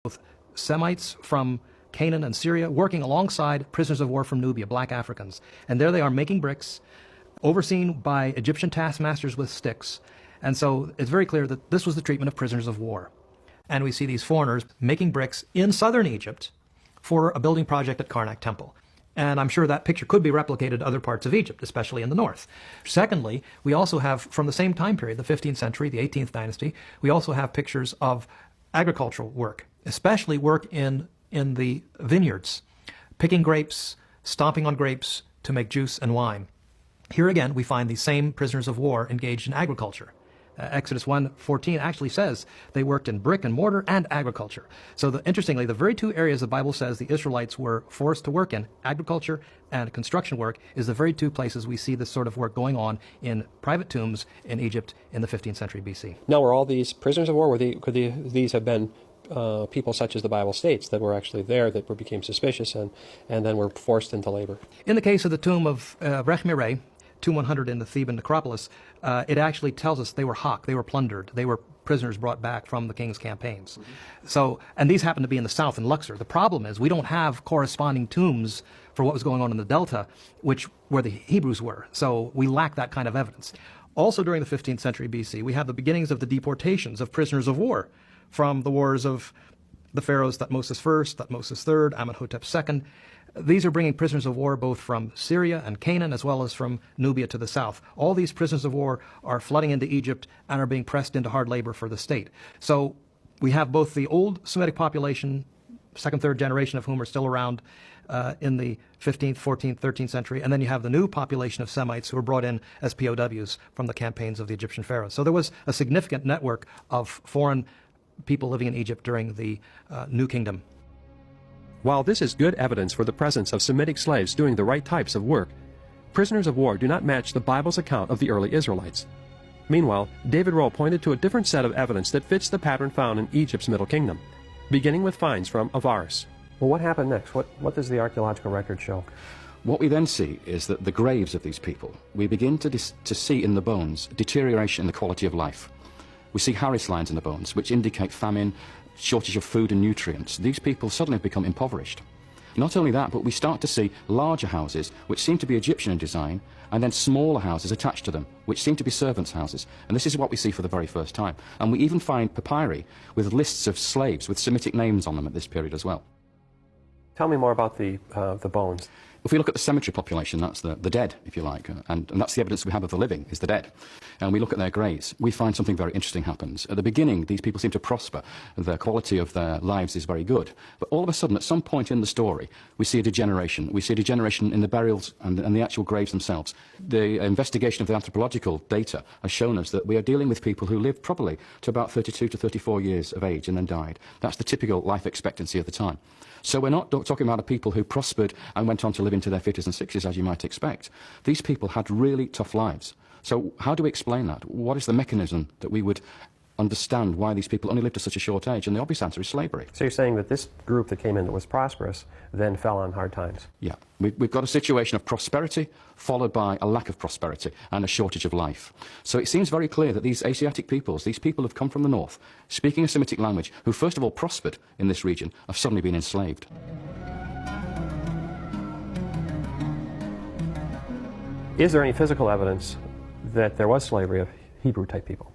both Semites from Canaan and Syria working alongside prisoners of war from Nubia, black Africans. And there they are making bricks, overseen by Egyptian taskmasters with sticks. And so it's very clear that this was the treatment of prisoners of war. And we see these foreigners making bricks in southern Egypt for a building project at Karnak Temple. And I'm sure that picture could be replicated in other parts of Egypt, especially in the north. Secondly, we also have, from the same time period, the 15th century, the 18th dynasty, we also have pictures of agricultural work, especially work in the vineyards, picking grapes, stomping on grapes to make juice and wine. Here again, we find these same prisoners of war engaged in agriculture. Exodus 1:14 actually says they worked in brick and mortar and agriculture. So interestingly, the very two areas the Bible says the Israelites were forced to work in, agriculture and construction work, is the very two places we see this sort of work going on in private tombs in Egypt in the 15th century BC. Now, were all these prisoners of war, could these have been people such as the Bible states that were actually there that became suspicious and then were forced into labor? In the case of the tomb of Rechmireh, tomb 100 in the Theban necropolis, it actually tells us they were hawked, they were plundered, they were prisoners brought back from the king's campaigns. So, and these happen to be in the south in Luxor. The problem is we don't have corresponding tombs for what was going on in the Delta, where the Hebrews were. So we lack that kind of evidence. Also during the 15th century BC, we have the beginnings of the deportations of prisoners of war from the wars of the pharaohs Thutmose I, Thutmose III, Amenhotep II. These are bringing prisoners of war both from Syria and Canaan as well as from Nubia to the south. All these prisoners of war are flooding into Egypt and are being pressed into hard labor for the state. So we have both the old Semitic population, second, third generation of whom are still around in the 15th, 14th, 13th century, and then you have the new population of Semites who were brought in as POWs from the campaigns of the Egyptian pharaohs. So there was a significant network of foreign people living in Egypt during the New Kingdom. While this is good evidence for the presence of Semitic slaves doing the right types of work, prisoners of war do not match the Bible's account of the early Israelites. Meanwhile, David Rowe pointed to a different set of evidence that fits the pattern found in Egypt's Middle Kingdom, beginning with finds from Avaris. Well, what happened next? What does the archaeological record show? What we then see is that the graves of these people, we begin to see in the bones deterioration in the quality of life. We see Harris lines in the bones, which indicate famine, shortage of food and nutrients. These people suddenly have become impoverished. Not only that, but we start to see larger houses, which seem to be Egyptian in design, and then smaller houses attached to them, which seem to be servants' houses. And this is what we see for the very first time. And we even find papyri with lists of slaves with Semitic names on them at this period as well. Tell me more about the bones. If we look at the cemetery population, that's the dead, if you like, and that's the evidence we have of the living, is the dead. And we look at their graves, we find something very interesting happens. At the beginning, these people seem to prosper. The quality of their lives is very good. But all of a sudden, at some point in the story, we see a degeneration. We see a degeneration in the burials and the actual graves themselves. The investigation of the anthropological data has shown us that we are dealing with people who lived probably to about 32 to 34 years of age and then died. That's the typical life expectancy of the time. So we're not talking about people who prospered and went on to live into their 50s and 60s, as you might expect. These people had really tough lives. So how do we explain that? What is the mechanism that we would understand why these people only lived to such a short age? And the obvious answer is slavery. So you're saying that this group that came in that was prosperous then fell on hard times? Yeah. We've got a situation of prosperity followed by a lack of prosperity and a shortage of life. So it seems very clear that these Asiatic peoples, these people who've come from the north, speaking a Semitic language, who first of all prospered in this region, have suddenly been enslaved. Is there any physical evidence that there was slavery of Hebrew-type people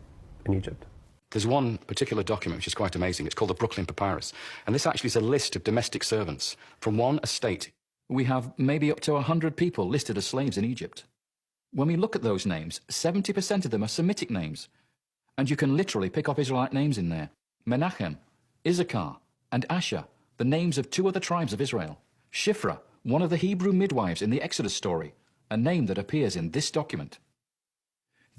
in Egypt? There's one particular document which is quite amazing. It's called the Brooklyn Papyrus. And this actually is a list of domestic servants from one estate. We have maybe up to 100 people listed as slaves in Egypt. When we look at those names, 70% of them are Semitic names. And you can literally pick up Israelite names in there. Menachem, Issachar, and Asher, the names of two other tribes of Israel. Shiphrah, one of the Hebrew midwives in the Exodus story, a name that appears in this document.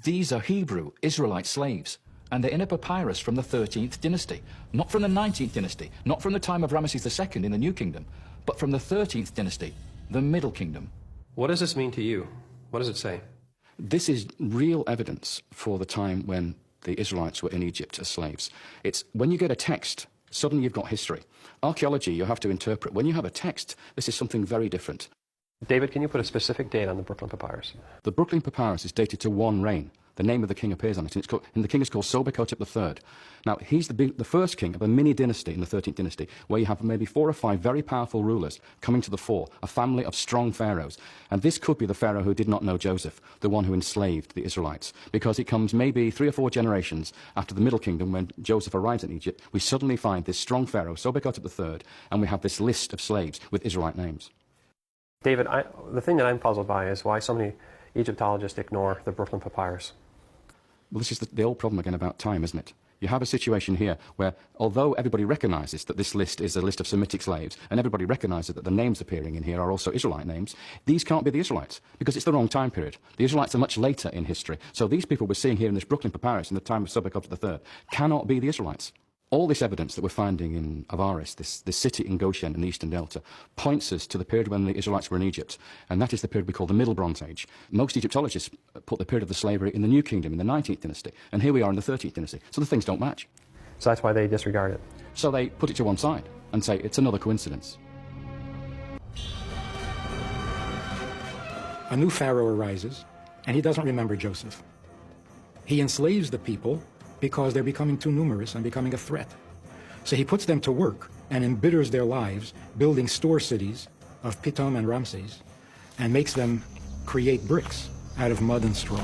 These are Hebrew Israelite slaves, and they're in a papyrus from the 13th dynasty, not from the 19th dynasty, not from the time of Ramesses II in the New Kingdom, but from the 13th dynasty, the Middle Kingdom. What does this mean to you? What does it say? This is real evidence for the time when the Israelites were in Egypt as slaves. It's when you get a text, suddenly you've got history. Archaeology, you have to interpret. When you have a text, this is something very different. David, can you put a specific date on the Brooklyn Papyrus? The Brooklyn Papyrus is dated to one reign, The name of the king appears on it, and the king is called Sobekotep III. Now, he's the first king of a mini dynasty in the 13th dynasty, where you have maybe 4 or 5 very powerful rulers coming to the fore, a family of strong pharaohs. And this could be the pharaoh who did not know Joseph, the one who enslaved the Israelites, because it comes maybe 3 or 4 generations after the Middle Kingdom, when Joseph arrives in Egypt. We suddenly find this strong pharaoh, Sobekotep III, and we have this list of slaves with Israelite names. David, the thing that I'm puzzled by is why so many Egyptologists ignore the Brooklyn Papyrus. Well, this is the old problem again about time, isn't it? You have a situation here where, although everybody recognizes that this list is a list of Semitic slaves, and everybody recognizes that the names appearing in here are also Israelite names, these can't be the Israelites, because it's the wrong time period. The Israelites are much later in history. So these people we're seeing here in this Brooklyn Papyrus in the time of Sobekotep III cannot be the Israelites. All this evidence that we're finding in Avaris, this city in Goshen in the Eastern Delta, points us to the period when the Israelites were in Egypt, and that is the period we call the Middle Bronze Age. Most Egyptologists put the period of the slavery in the New Kingdom, in the 19th dynasty, and here we are in the 13th dynasty, so the things don't match. So that's why they disregard it. So they put it to one side and say it's another coincidence. A new pharaoh arises, and he doesn't remember Joseph. He enslaves the people because they're becoming too numerous and becoming a threat. So he puts them to work and embitters their lives, building store cities of Pitom and Ramses, and makes them create bricks out of mud and straw.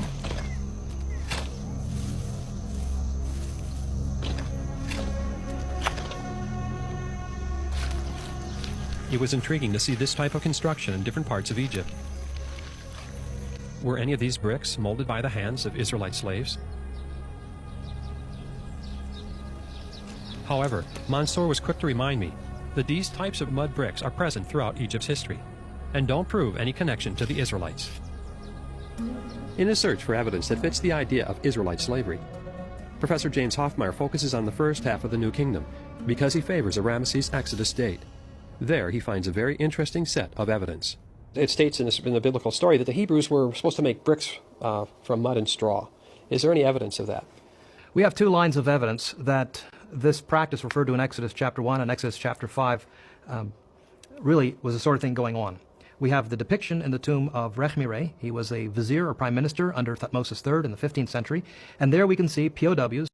It was intriguing to see this type of construction in different parts of Egypt. Were any of these bricks molded by the hands of Israelite slaves? However, Mansour was quick to remind me that these types of mud bricks are present throughout Egypt's history and don't prove any connection to the Israelites. In his search for evidence that fits the idea of Israelite slavery, Professor James Hoffmeyer focuses on the first half of the New Kingdom because he favors a Ramesses Exodus date. There he finds a very interesting set of evidence. It states in the biblical story that the Hebrews were supposed to make bricks from mud and straw. Is there any evidence of that? We have 2 lines of evidence that this practice referred to in Exodus chapter 1 and Exodus chapter 5 really was the sort of thing going on. We have the depiction in the tomb of Rechmireh. He was a vizier or prime minister under Thutmose III in the 15th century. And there we can see POWs